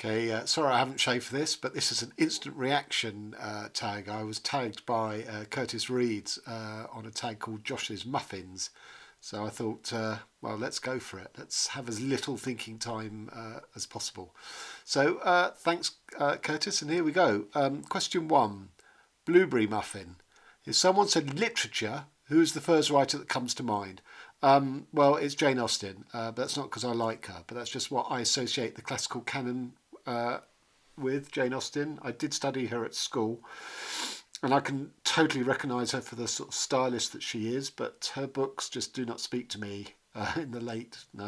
Okay, sorry I haven't shaved for this, but this is an instant reaction tag. I was tagged by Curtis Reeds on a tag called Josh's Muffins. So I thought, well, let's go for it. Let's have as little thinking time as possible. So thanks, Curtis, and here we go. Question 1, Blueberry Muffin. If someone said literature, who's the first writer that comes to mind? Well, it's Jane Austen, but that's not because I like her, but that's just what I associate the classical canon with, Jane Austen. I did study her at school, and I can totally recognise her for the sort of stylist that she is, but her books just do not speak to me in the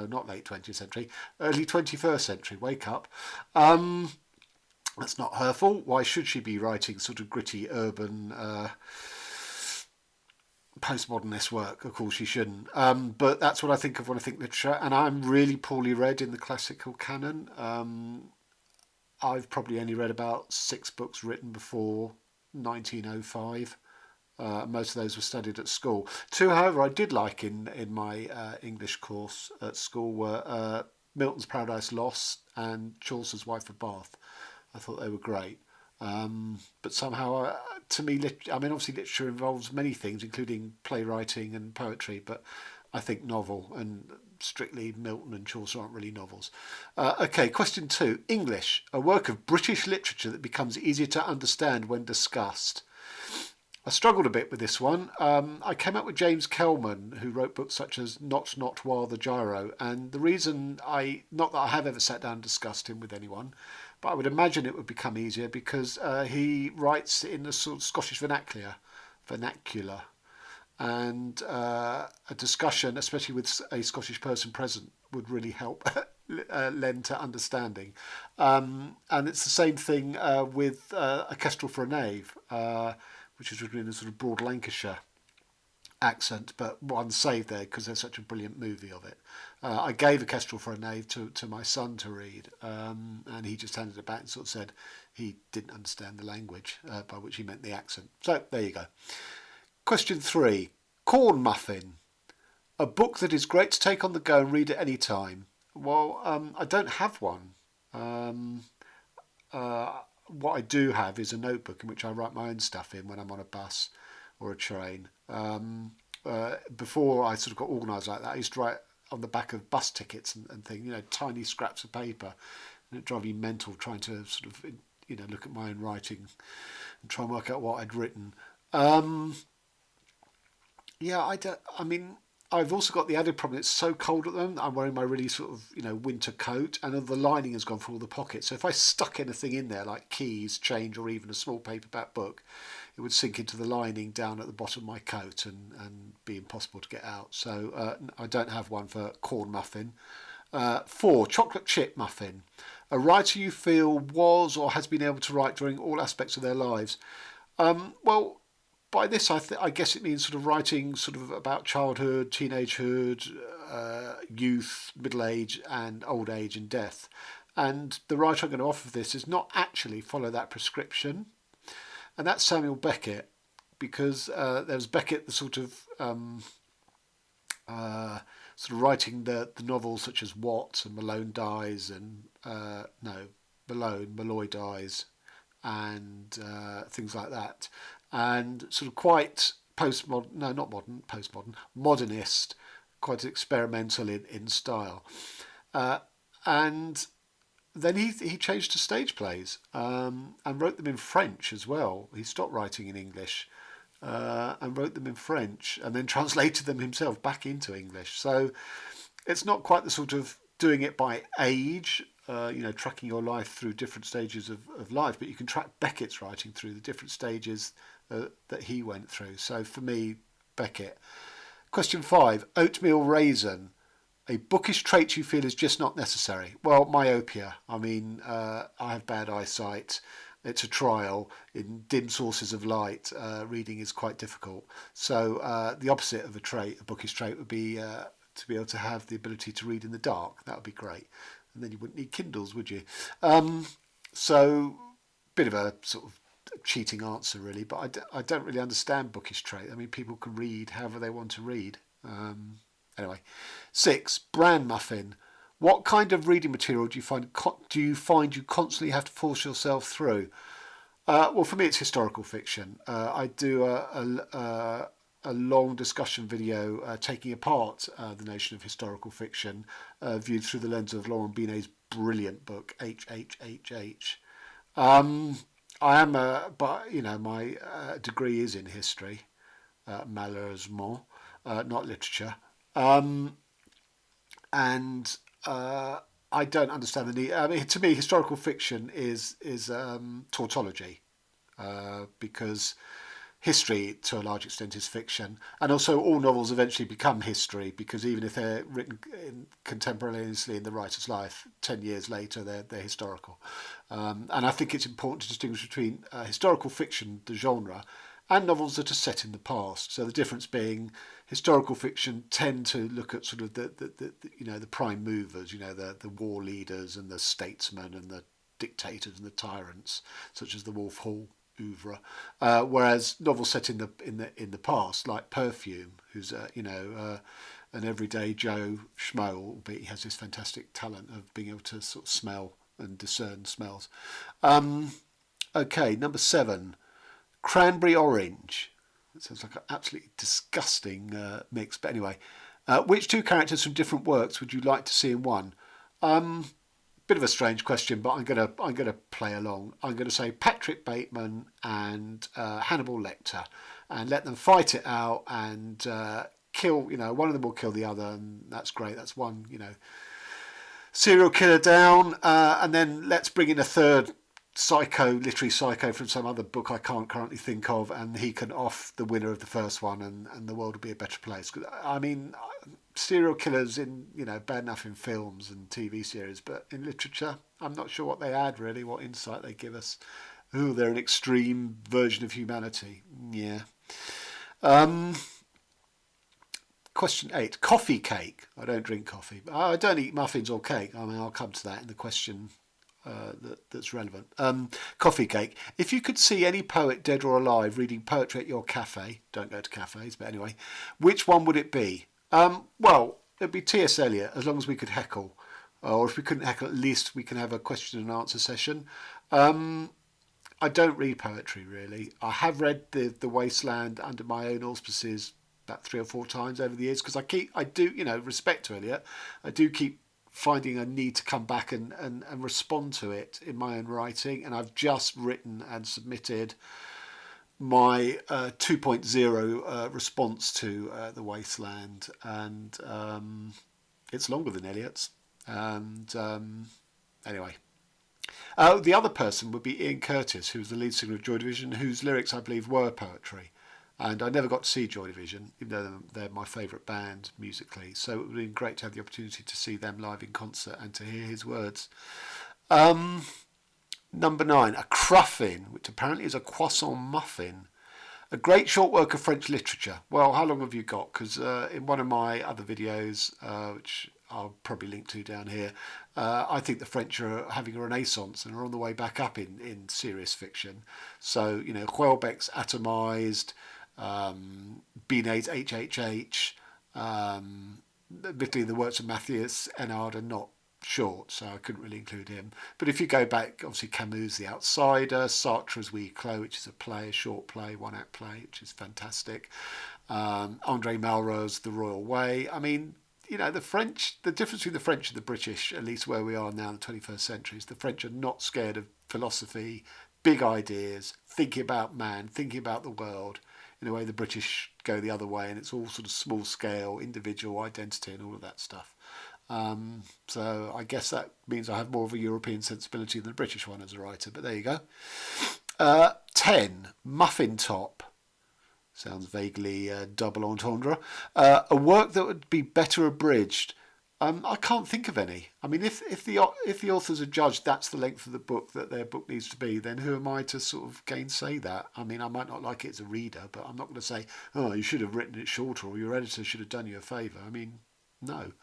not late 20th century, early 21st century, wake up. That's not her fault. Why should she be writing sort of gritty, urban, postmodernist work? Of course she shouldn't. But that's what I think of when I think literature, and I'm really poorly read in the classical canon. I've probably only read about 6 books written before 1905. Most of those were studied at school. 2, however, I did like in my English course at school were Milton's Paradise Lost and Chaucer's Wife of Bath. I thought they were great. But somehow, to me, obviously literature involves many things, including playwriting and poetry, but I think novel, and strictly Milton and Chaucer aren't really novels. Okay, question 2. English, a work of British literature that becomes easier to understand when discussed. I struggled a bit with this one. I came up with James Kelman, who wrote books such as Not While the Gyro, and the reason not that I have ever sat down and discussed him with anyone, but I would imagine it would become easier because he writes in the sort of Scottish vernacular, and a discussion, especially with a Scottish person present, would really help lend to understanding. And it's the same thing with A Kestrel for a Knave, which is written in a sort of broad Lancashire accent, but one saved there because there's such a brilliant movie of it. I gave A Kestrel for a Knave to my son to read, and he just handed it back and sort of said he didn't understand the language, by which he meant the accent. So there you go. Question 3, Corn Muffin, a book that is great to take on the go and read at any time. Well, I don't have one. What I do have is a notebook in which I write my own stuff in when I'm on a bus or a train. Before I sort of got organised like that, I used to write on the back of bus tickets and things, tiny scraps of paper, and it drove me mental trying to sort of, look at my own writing and try and work out what I'd written. I've also got the added problem, it's so cold at them. I'm wearing my really sort of, winter coat, and the lining has gone through all the pockets. So if I stuck anything in there, like keys, change, or even a small paperback book, it would sink into the lining down at the bottom of my coat and be impossible to get out. So I don't have one for Corn Muffin. 4, Chocolate Chip Muffin, a writer you feel was or has been able to write during all aspects of their lives. Well, by this, I guess it means sort of writing sort of about childhood, teenagehood, youth, middle age, and old age and death. And the writer I'm going to offer for this is not actually follow that prescription, and that's Samuel Beckett, because there was Beckett, the sort of writing the novels such as What and Malone Dies, and Malloy Dies, and things like that. And sort of quite modernist, quite experimental in style. And then he changed to stage plays and wrote them in French as well. He stopped writing in English and wrote them in French, and then translated them himself back into English. So it's not quite the sort of doing it by age, tracking your life through different stages of life, but you can track Beckett's writing through the different stages that he went through. So for me, Beckett. Question 5, Oatmeal Raisin, a bookish trait you feel is just not necessary. Well, myopia. I have bad eyesight. It's a trial. In dim sources of light, reading is quite difficult. So the opposite of a bookish trait, would be to be able to have the ability to read in the dark. That would be great. And then you wouldn't need Kindles, would you? So, bit of a sort of cheating answer, really. But I don't really understand bookish trait. People can read however they want to read. Anyway, 6, Bran Muffin, What kind of reading material do you find you constantly have to force yourself through? Well, for me, it's historical fiction. I do a long discussion video taking apart the notion of historical fiction, viewed through the lens of Laurent Binet's brilliant book H. I am but my degree is in history, malheureusement, not literature, and I don't understand the need. I mean, to me, historical fiction is tautology, because history to a large extent is fiction, and also all novels eventually become history, because even if they're written contemporaneously in the writer's life, 10 years later they're historical. And I think it's important to distinguish between historical fiction, the genre, and novels that are set in the past. So the difference being, historical fiction tend to look at sort of the prime movers, the war leaders and the statesmen and the dictators and the tyrants, such as the Wolf Hall oeuvre, whereas novels set in the past, like Perfume, who's an everyday Joe Schmo, but he has this fantastic talent of being able to sort of smell and discern smells. Okay, number 7, cranberry orange. It sounds like an absolutely disgusting mix, but anyway. Which 2 characters from different works would you like to see in one? Bit of a strange question, but I'm gonna play along. I'm gonna say Patrick Bateman and Hannibal Lecter, and let them fight it out and kill. One of them will kill the other, and that's great. That's one serial killer down, and then let's bring in a third literary psycho from some other book I can't currently think of, and he can off the winner of the first one, and the world will be a better place. I mean, serial killers bad enough in films and TV series, but in literature, I'm not sure what they add really, what insight they give us. Ooh, they're an extreme version of humanity. Yeah. Question 8, coffee cake. I don't drink coffee. I don't eat muffins or cake. I mean, I'll come to that in the question that's relevant. Coffee cake. If you could see any poet, dead or alive, reading poetry at your cafe, don't go to cafes, but anyway, which one would it be? Well, it'd be T.S. Eliot, as long as we could heckle. Or if we couldn't heckle, at least we can have a question and answer session. I don't read poetry, really. I have read The Wasteland under my own auspices about 3 or 4 times over the years, because I do, respect to Eliot, I do keep finding a need to come back and respond to it in my own writing. And I've just written and submitted my 2.0 response to The Wasteland, and it's longer than Eliot's. And anyway, the other person would be Ian Curtis, who was the lead singer of Joy Division, whose lyrics I believe were poetry. And I never got to see Joy Division, even though they're my favourite band musically. So it would have been great to have the opportunity to see them live in concert and to hear his words. Number 9, a cruffin, which apparently is a croissant muffin. A great short work of French literature. Well, how long have you got? Because in one of my other videos, which I'll probably link to down here, I think the French are having a renaissance and are on the way back up in serious fiction. So, Houellebecq's Atomised, Binet's HHH, admittedly the works of Matthias Enard are not short, so I couldn't really include him. But if you go back, obviously Camus' The Outsider, Sartre's We Clos, which is a short play, 1-act play, which is fantastic. André Malraux's The Royal Way. I mean, the French, the difference between the French and the British, at least where we are now in the 21st century, is the French are not scared of philosophy, big ideas, thinking about man, thinking about the world, in a way the British go the other way, and it's all sort of small scale, individual identity and all of that stuff. So I guess that means I have more of a European sensibility than the British one as a writer, but there you go. 10, Muffin Top. Sounds vaguely double entendre. A work that would be better abridged. I can't think of any. I mean, if the authors are judged that's the length of the book that their book needs to be, then who am I to sort of gainsay that? I mean, I might not like it as a reader, but I'm not going to say, oh, you should have written it shorter, or your editor should have done you a favour. I mean, no.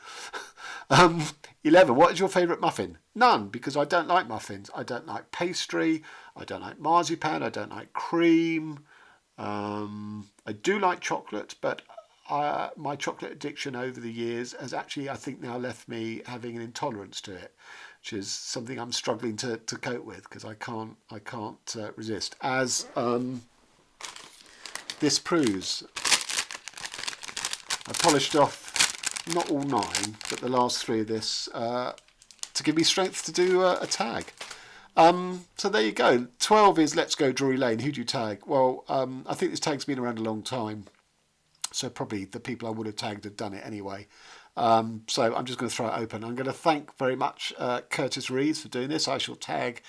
11. What is your favourite muffin? None, because I don't like muffins. I don't like pastry. I don't like marzipan. I don't like cream. I do like chocolate, but my chocolate addiction over the years has actually, I think, now left me having an intolerance to it, which is something I'm struggling to cope with because I can't resist. As this proves, I polished off not all 9, but the last 3 of this to give me strength to do a tag. So there you go. 12 is Let's Go Drury Lane. Who do you tag? Well, I think this tag's been around a long time, so probably the people I would have tagged have done it anyway. So I'm just going to throw it open. I'm going to thank very much Curtis Reeves for doing this. I shall tag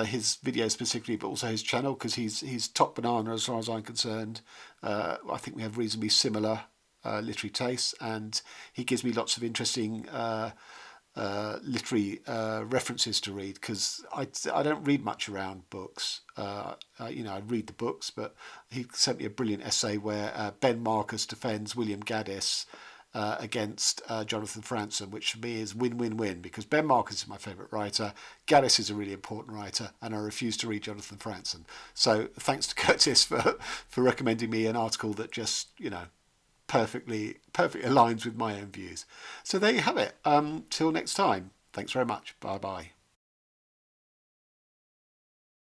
his video specifically, but also his channel, because he's top banana as far as I'm concerned. I think we have reasonably similar literary tastes, and he gives me lots of interesting literary references to read, because I don't read much around books. I read the books, but he sent me a brilliant essay where Ben Marcus defends William Gaddis against Jonathan Franzen, which for me is win-win-win, because Ben Marcus is my favourite writer, Gaddis is a really important writer, and I refuse to read Jonathan Franzen. So thanks to Curtis for recommending me an article that just, perfectly aligns with my own views. So there you have it. Till next time. Thanks very much. Bye bye.